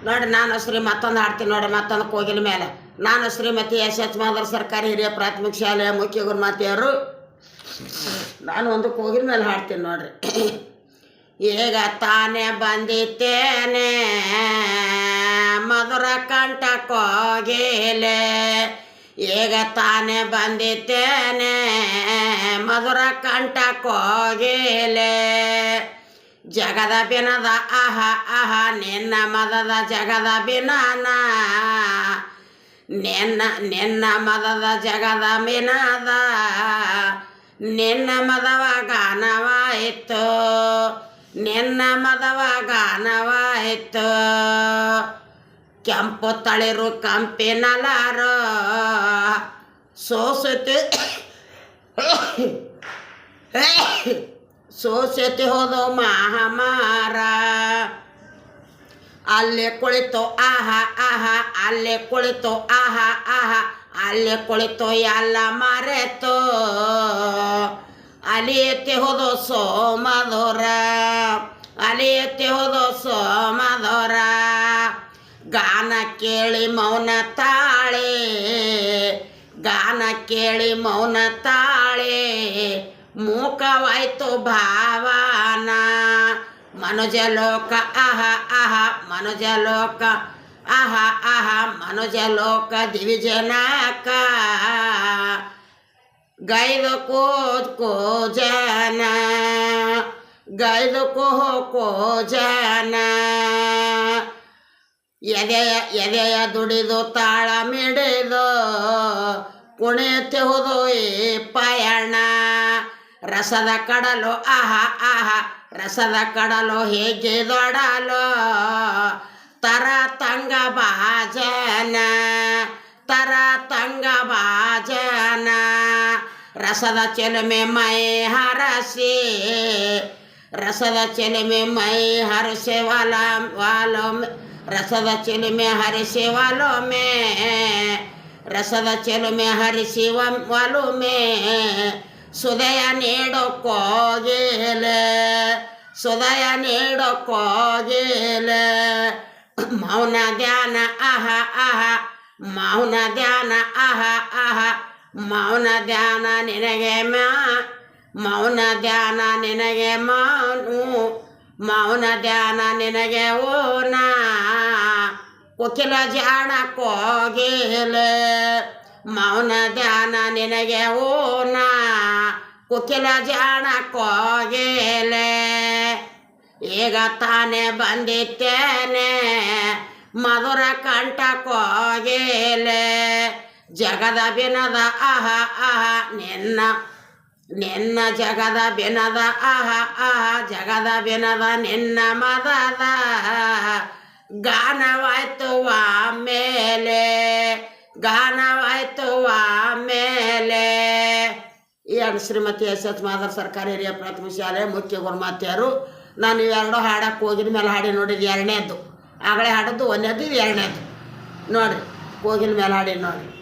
ನೋಡಿರಿ ನಾನು ಮತ್ತೊಂದು ಹಾಡ್ತೀನಿ ನೋಡಿ, ಮತ್ತೊಂದು ಕೋಗಿಲ ಮೇಲೆ. ನಾನು ಶ್ರೀಮತಿ ಎಸ್ ಮಾದರ್ ಸರ್ಕಾರಿ ಹಿರಿಯ ಪ್ರಾಥಮಿಕ ಶಾಲೆಯ ಮುಖ್ಯ ಗುರುಮಾತೆಯರು. ನಾನು ಒಂದು ಕೋಗಿಲ ಮೇಲೆ ಹಾಡ್ತೀನಿ ನೋಡ್ರಿ. ಈಗ ತಾನೇ ಬಂದಿತ್ತೇನೆ ಮಧುರ ಕಂಠ ಕೋಗಿಲೆ, ಈಗ ತಾನೇ ಬಂದಿತ್ತೇನೆ ಮಧುರ ಕಂಠ ಕೋಗಿಲೆ, ಜಗದ ಬಿನದ ಆಹ ಆಹ ನಿನ್ನ ಮದದ ಜಗದ ಬಿನಾನ, ನಿನ್ನ ಮದದ ಜಗದ ಬಿನದ ನಿನ್ನ ಮದವ ಗಾನವಾಯಿತು, ನಿನ್ನ ಮದವ ಗಾನವಾಯಿತು. ಕೆಂಪು ತಳಿರು ಕಂಪಿನಲಾರೋ ಸೋಸತಿ ಹೋದೋ ಮಹಾಮಾರ, ಅಲ್ಲೇ ಕುಳಿತು ಆಹ ಆಹ ಅಲ್ಲೇ ಕುಳಿತು ಆಹ ಆಹ ಅಲ್ಲೇ ಕುಳಿತು ಎಲ್ಲ ಮರೆತು, ಅಲಿಯತ್ತೆ ಹೋದೋ ಸೋಮಧುರ, ಅಲಿಯತ್ತೆ ಹೋದೋ ಸೋಮಧುರ. ಗಾನ ಕೇಳಿ ಮೌನ ತಾಳೆ, ಗಾನ ಕೇಳಿ ಮೌನ ತಾಳೆ, ಮೂಕವಾಯ್ತು ಭಾವನ. ಮನುಜಲೋಕ ಆಹ ಆಹ ಮನುಜಲೋಕ ಆಹ ಆಹ ಮನುಜಲೋಕ ದಿವಿಜನಕ, ಗೈದು ಜನ ಗೈದು ಜನ. ಎದೆಯ ದುಡಿದು ತಾಳ ಮಿಡಿದು ಕುಣಿತೆ ಹೋದು ಈ ಪಯಣ, ರಸದ ಕಡಲು ಆಹ ಆಹ ರಸದ ಕಡಲು ಹೇಗೆ ದೊಡಲು, ತರ ತಂಗ ಭಾಜನ ತರ ತಂಗ ಭಾಜನ. ರಸದ ಚೆಲುಮೆ ಮೈ ಹರಸಿ, ರಸದ ಚೆಲುಮೆ ಮೈ ಹರಸೆ ವಾಲೊಮ್ಮೆ, ರಸದ ಚೆಲುಮೆ ಹರಿಸಿ ವಾಲೊಮ್ಮೆ, ರಸದ ಚೆಲುಮೆ ಹರಿಸಿ ವಾಲೊಮ್ಮೆ. ಸುದಯ ನೀಡೋ ಕೋಗಿಲೆ, ಸುದಯ ನೀಡೋ ಕೋಗಿಲೆ, ಮೌನ ಧ್ಯಾನ ಆಹ ಆಹ ಮೌನ ಧ್ಯಾನ ಆಹ ಆಹ ಮೌನ ಧ್ಯಾನ ನಿನಗೆ ಮೌನ ಧ್ಯಾನ ನಿನಗೆ ಮೌನ ಧ್ಯಾನ ನಿನಗೆ ಓನ. ಕೋಕಿಲ ಜಾಣ ಕೋಗಿಲೆ, ಮೌನ ಧ್ಯಾನ ನಿನಗೆ ಓನ, ಕೋಕಿಲ ಜಾಣ ಕೋಗಿಲೆ. ಈಗ ತಾನೇ ಬಂದಿತ್ತೇನೆ ಮಧುರ ಕಂಠ ಕೋಗಿಲೆ, ಜಗದ ಬಿನದ ಆಹ ಆಹ ನಿನ್ನ ಜಗದ ಬಿನದ ಆಹ ಆಹ ಜಗದ ಬಿನದ ನಿನ್ನ ಮದದ ಗಾನವಾಯ್ತು ಆಮೇಲೆ, ಗಾನವಾಯ್ತು ಆಮೇಲೆ. ಈ ಶ್ರೀಮತಿ ಎಸ್ ಮಾದರ್ ಸರ್ಕಾರಿ ಹಿರಿಯ ಪ್ರಾಥಮಿಕ ಶಾಲೆ ಮುಖ್ಯ ಗುರುಮಾತೆಯರು. ನಾನು ಇವೆರಡು ಹಾಡಕ್ಕೆ ಕೋಗಿಲ ಮೇಲೆ ಹಾಡಿ ನೋಡಿದ್ದು ಎರಡನೇದ್ದು, ಆಗಲೇ ಹಾಡೋದು ಒಂದನೇದು, ಇದು ಎರಡನೇದು ನೋಡಿರಿ. ಕೋಗಿಲ ಮೇಲೆ ಹಾಡಿ ನೋಡಿರಿ.